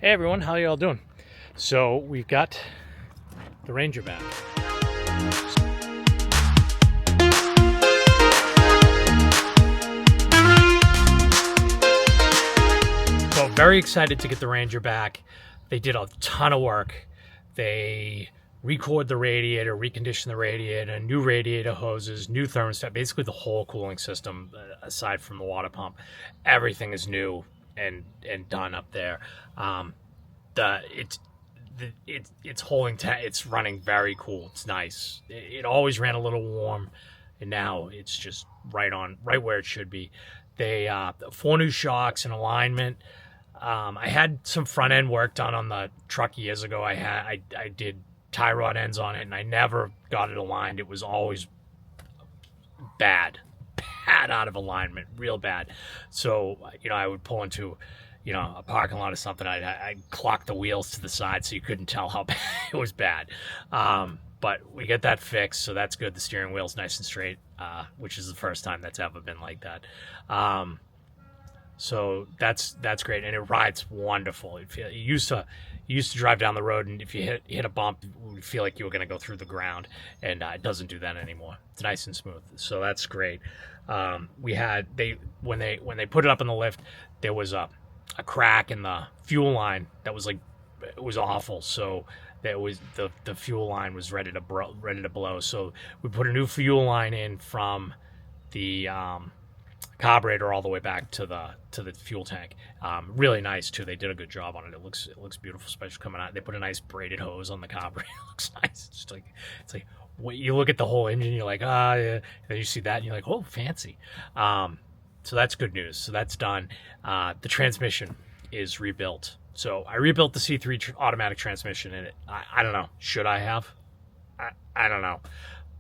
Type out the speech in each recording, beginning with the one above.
Hey everyone, how y'all doing? So we've got the Ranger back. So very excited to get the Ranger back. They did a ton of work. They record the radiator, recondition the radiator, new radiator hoses, new thermostat, basically the whole cooling system aside from the water pump. Everything is new and done up there. The it's holding it's running very cool. It's nice. It always ran a little warm, and now it's just right where it should be. They 4 new shocks and alignment. I had some front end work done on the truck years ago. I did tie rod ends on it, and I never got it aligned. It was always bad, bad out of alignment, real bad. So I would pull into a parking lot or something. I'd clock the wheels to the side so you couldn't tell how bad it was bad. But we get that fixed, so that's good. The steering wheel's nice and straight, which is the first time that's ever been like that. So that's great, and it rides wonderful. You used to drive down the road, and if you hit a bump, it would feel like you were going to go through the ground, and it doesn't do that anymore. It's nice and smooth, so that's great. When they put it up in the lift, there was a crack in the fuel line that was it was awful. So that was the fuel line was ready to blow. So we put a new fuel line in from the carburetor all the way back to the fuel tank. Really nice too. They did a good job on it. It looks beautiful, especially coming out. They put a nice braided hose on the carburetor. It looks nice. It's like when you look at the whole engine, you're like, yeah. And then you see that, and you're like, oh, fancy. So that's good news. So that's done. The transmission is rebuilt. So I rebuilt the C3 automatic transmission in it. I don't know. Should I have? I don't know.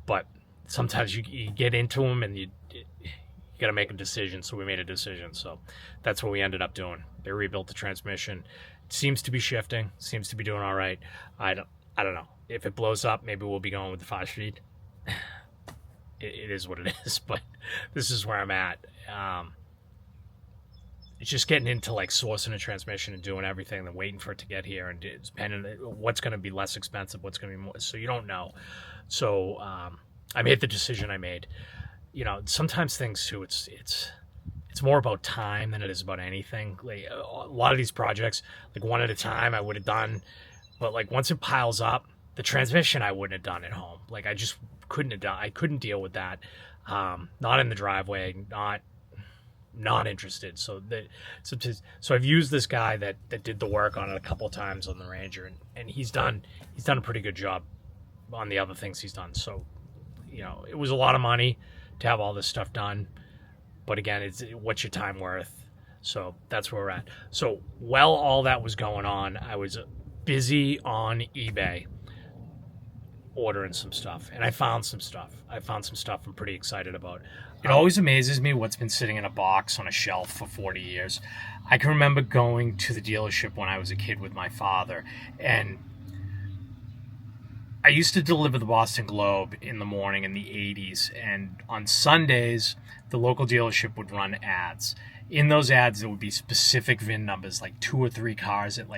But sometimes you get into them and you got to make a decision. So we made a decision. So that's what we ended up doing. They rebuilt the transmission. It seems to be shifting. Seems to be doing all right. I don't know. If it blows up, maybe we'll be going with the 5-speed. It is what it is, but this is where I'm at. It's just getting into sourcing a transmission and doing everything and waiting for it to get here, and it's depending what's going to be less expensive, what's going to be more. So you don't know. So I made the decision I made. Sometimes things too. It's more about time than it is about anything. A lot of these projects, one at a time, I would have done, but once it piles up, the transmission I wouldn't have done at home. I just couldn't have done. I couldn't deal with that. Not in the driveway. Not interested. So I've used this guy that did the work on it a couple of times on the Ranger, and he's done a pretty good job on the other things he's done. So it was a lot of money to have all this stuff done, but again, what's your time worth? So that's where we're at. So while all that was going on, I was busy on eBay ordering some stuff, and I found some stuff I'm pretty excited about. It always amazes me what's been sitting in a box on a shelf for 40 years. I can remember going to the dealership when I was a kid with my father, and I used to deliver the Boston Globe in the morning in the 80s, and on Sundays the local dealership would run ads. In those ads there would be specific VIN numbers, 2 or 3 cars at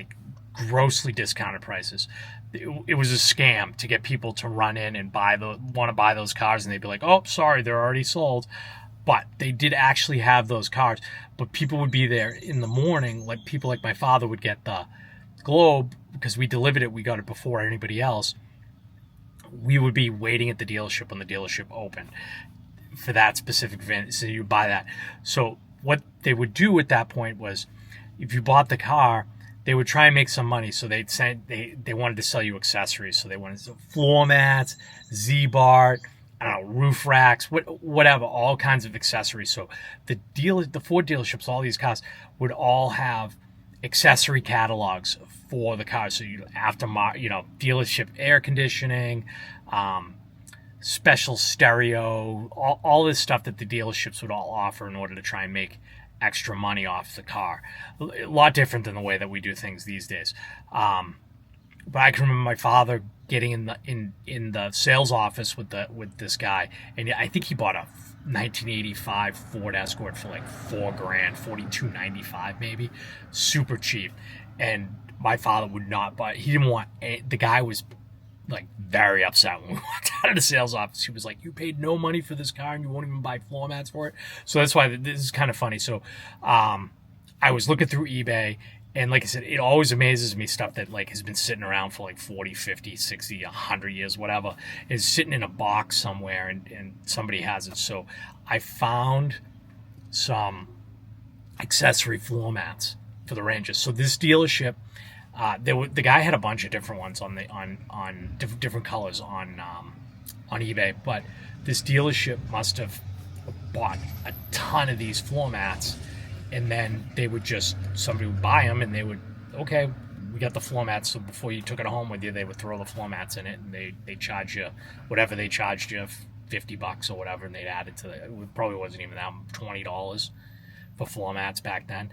grossly discounted prices. It was a scam to get people to run in and want to buy those cars, and they'd be like, oh, sorry, they're already sold. But they did actually have those cars, but people would be there in the morning. People like my father would get the Globe because we delivered it. We got it before anybody else. We would be waiting at the dealership when the dealership opened for that specific VIN, so you buy that. So what they would do at that point was, if you bought the car, they would try and make some money, so they wanted to sell you accessories. So they wanted floor mats, Z-bar, roof racks, whatever, all kinds of accessories. So the Ford dealerships, all these cars would all have accessory catalogs for the cars. So dealership air conditioning, special stereo, all this stuff that the dealerships would all offer in order to try and make extra money off the car. A lot different than the way that we do things these days. But I can remember my father getting in the sales office with this guy, and I think he bought a 1985 Ford Escort for $4,000, $42.95 maybe, super cheap. and my father would not buy. He didn't want. The guy was like very upset when we walked out of the sales office. He was like, "You paid no money for this car, and you won't even buy floor mats for it." So that's why this is kind of funny. So, I was looking through eBay, and like I said, it always amazes me stuff that like has been sitting around for like 40, 50, 60, 100 years, whatever, is sitting in a box somewhere, and somebody has it. So I found some accessory floor mats for the Ranger. So this dealership, the guy had a bunch of different ones on different colors on eBay, but this dealership must have bought a ton of these floor mats, and then somebody would buy them, and they would, okay, we got the floor mats. So before you took it home with you, they would throw the floor mats in it, and they charge you whatever they charged you, $50 or whatever, and they'd add it to it probably wasn't even that, $20 for floor mats back then.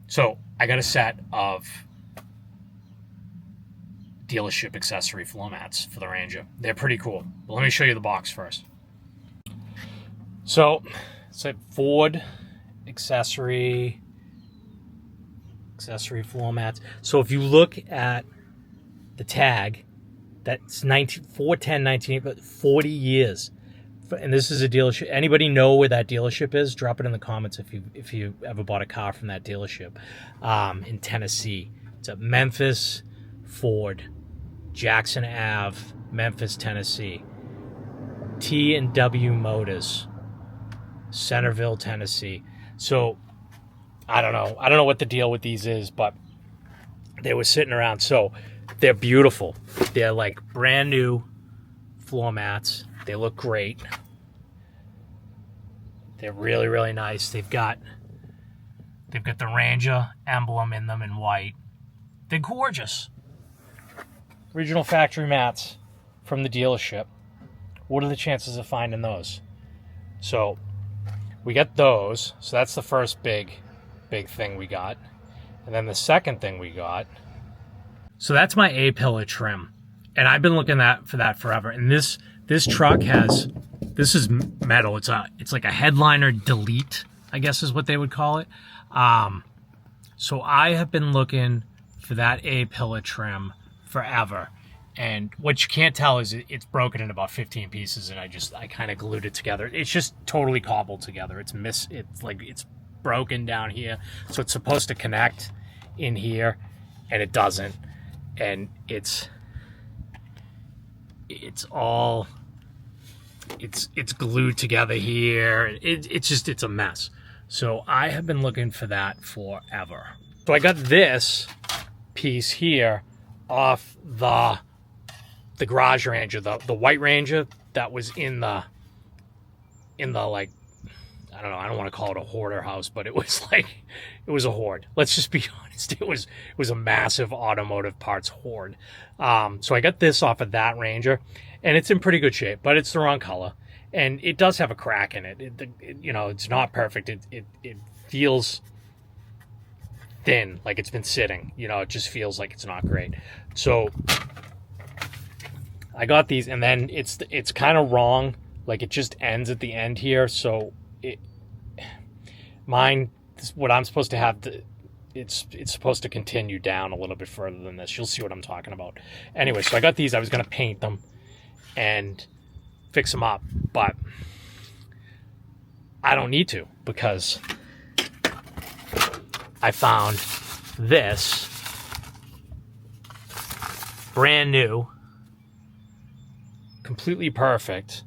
So I got a set of dealership accessory floor mats for the Ranger. They're pretty cool. But let me show you the box first. So it's a Ford accessory floor mats. So if you look at the tag, that's 410 but 40 years. And this is a dealership. Anybody know where that dealership is? Drop it in the comments if you ever bought a car from that dealership in Tennessee. It's at Memphis Ford, Jackson Ave, Memphis, Tennessee. T&W Motors, Centerville, Tennessee. So I don't know what the deal with these is, but they were sitting around. So they're beautiful. They're like brand new floor mats. They look great. They're really, really nice. They've got the Ranger emblem in them in white. They're gorgeous. Original factory mats from the dealership. What are the chances of finding those? So we got those. So that's the first big thing we got. And then the second thing we got. So that's my A-pillar trim. And I've been looking for that forever. And this truck this is metal. It's like a headliner delete, I guess is what they would call it. So I have been looking for that A-pillar trim forever. And what you can't tell is it's broken in about 15 pieces, and I kind of glued it together. It's just totally cobbled together. It's broken down here. So it's supposed to connect in here, and it doesn't. And it's glued together here. It's a mess. So I have been looking for that forever. So I got this piece here off the garage Ranger, the white Ranger that was in the like, I don't know, I don't want to call it a hoarder house, but it was a hoard. Let's just be honest. It was a massive automotive parts hoard. So I got this off of that Ranger, and it's in pretty good shape, but it's the wrong color. And it does have a crack in it. It's not perfect. It feels thin, like it's been sitting. It just feels like it's not great. So I got these, and then it's kind of wrong. Like it just ends at the end here. So what I'm supposed to have, it's supposed to continue down a little bit further than this. You'll see what I'm talking about. Anyway, so I got these. I was going to paint them and fix them up, but I don't need to, because I found this brand new, completely perfect,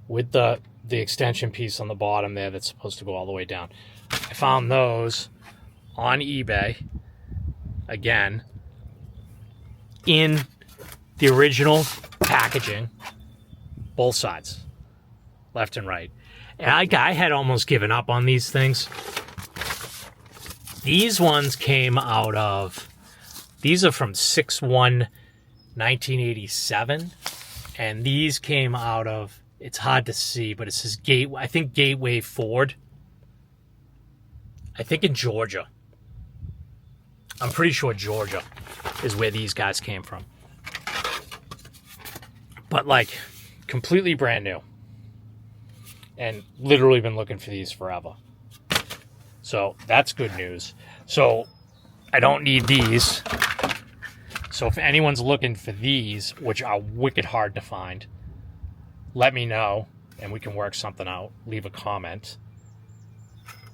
with the extension piece on the bottom there that's supposed to go all the way down. I found those on eBay, again, in the original packaging, both sides, left and right. And I had almost given up on these things. These ones came out of, these are from 6/1/1987, and these came out of, it's hard to see, but it says I think Gateway Ford. I think in Georgia. I'm pretty sure Georgia is where these guys came from. But like, completely brand new. And literally been looking for these forever. So that's good news. So I don't need these. So if anyone's looking for these, which are wicked hard to find, let me know and we can work something out. Leave a comment.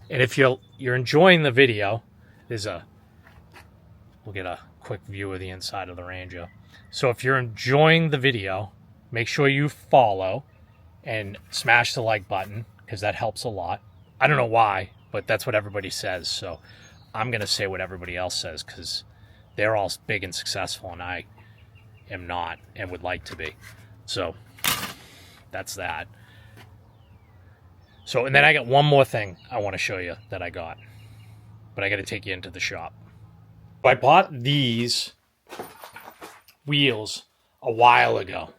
And if you're enjoying the video, we'll get a quick view of the inside of the Ranger. So if you're enjoying the video, make sure you follow and smash the like button, because that helps a lot. I don't know why, but that's what everybody says. So I'm going to say what everybody else says, because they're all big and successful, and I am not and would like to be. So that's that. So, and then I got one more thing I want to show you that I got, but I got to take you into the shop. I bought these wheels a while ago.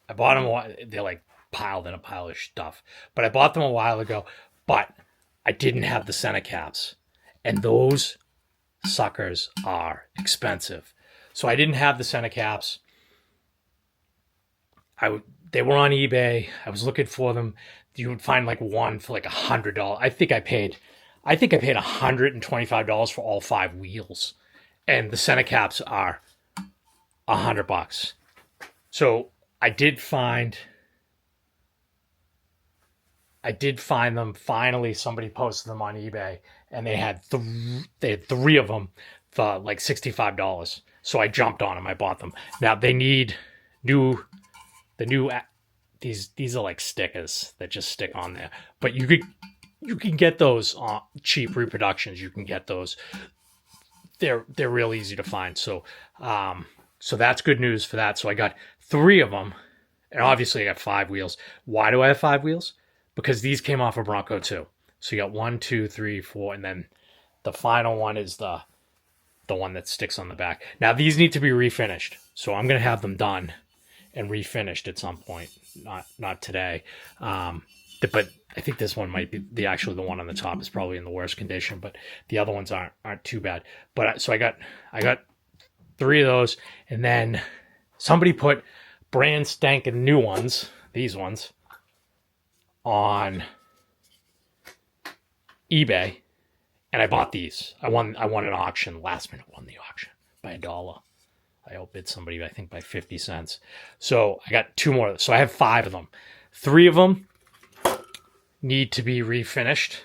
I bought them, they're like piled in a pile of stuff, but I bought them a while ago, but I didn't have the center caps, and those suckers are expensive. So I didn't have the center caps. They were on eBay. I was looking for them. You would find like one for like $100. I think I paid $125 for all 5 wheels, and the center caps are $100. So I did find them finally. Somebody posted them on eBay, and they had 3 of them for like $65. So I jumped on them. I bought them. Now they need these are like stickers that just stick on there. But you can get those on cheap reproductions. You can get those. They're real easy to find. So so that's good news for that. So I got 3 of them, and obviously I got 5 wheels. Why do I have 5 wheels? Because these came off of Bronco 2. So you got 1, 2, 3, 4, and then the final one is the one that sticks on the back. Now these need to be refinished, so I'm gonna have them done and refinished at some point. Not today, but I think this one might be the one on the top is probably in the worst condition, but the other ones aren't too bad. But so I got 3 of those, and then somebody put brand spanking new ones, these ones, on eBay, and I bought these. I won an auction, last minute won the auction by $1. I outbid somebody, I think, by 50 cents. So I got 2 more. So I have 5 of them. 3 of them need to be refinished,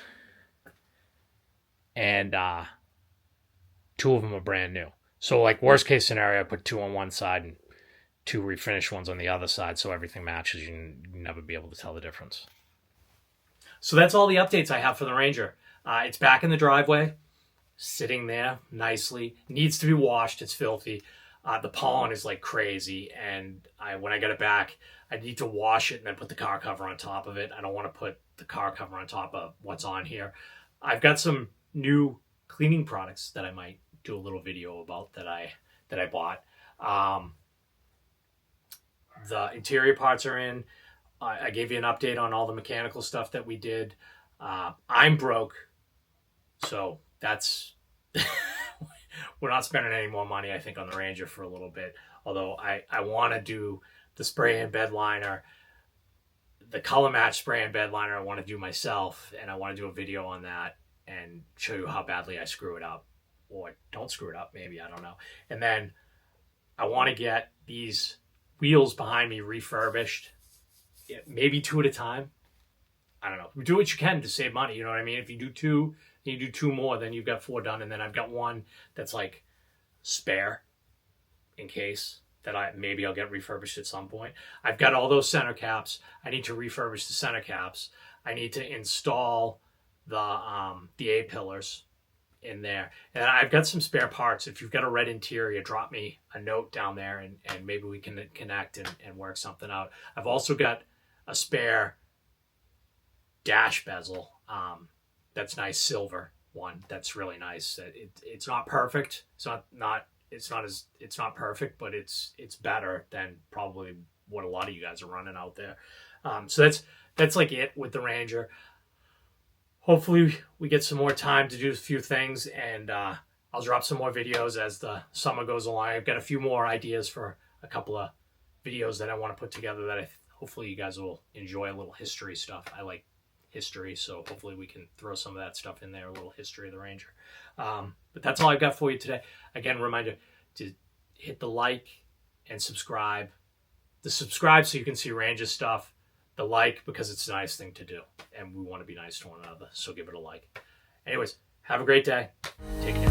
and 2 of them are brand new. So like worst case scenario, I put 2 on one side and 2 refinished ones on the other side, so everything matches. You never be able to tell the difference. So that's all the updates I have for the Ranger. It's back in the driveway, sitting there nicely. Needs to be washed. It's filthy. The pollen is like crazy, and when I get it back, I need to wash it and then put the car cover on top of it. I don't want to put the car cover on top of what's on here. I've got some new cleaning products that I might do a little video about that I bought. The interior parts are in. I gave you an update on all the mechanical stuff that we did. I'm broke, so that's we're not spending any more money, I think, on the Ranger for a little bit. Although I want to do the spray and bed liner, the color match spray and bed liner. I want to do myself, and I want to do a video on that and show you how badly I screw it up, or don't screw it up. Maybe, I don't know. And then I want to get these wheels behind me refurbished. Maybe 2 at a time. I don't know. Do what you can to save money. You know what I mean? If you do 2, then you do 2 more, then you've got 4 done. And then I've got one that's like spare in case that maybe I'll get refurbished at some point. I've got all those center caps. I need to refurbish the center caps. I need to install the A-pillars in there. And I've got some spare parts. If you've got a red interior, drop me a note down there, and maybe we can connect and work something out. I've also got a spare dash bezel that's nice, silver one that's really nice. It's not perfect. It's not perfect, but it's better than probably what a lot of you guys are running out there. So that's like it with the Ranger. Hopefully we get some more time to do a few things, and I'll drop some more videos as the summer goes along. I've got a few more ideas for a couple of videos that I want to put together that hopefully you guys will enjoy. A little history stuff. I like history, so hopefully we can throw some of that stuff in there, a little history of the Ranger. But that's all I've got for you today. Again, reminder to hit the like and subscribe. The subscribe so you can see Range's stuff. The like because it's a nice thing to do. And we want to be nice to one another. So give it a like. Anyways, have a great day. Take care.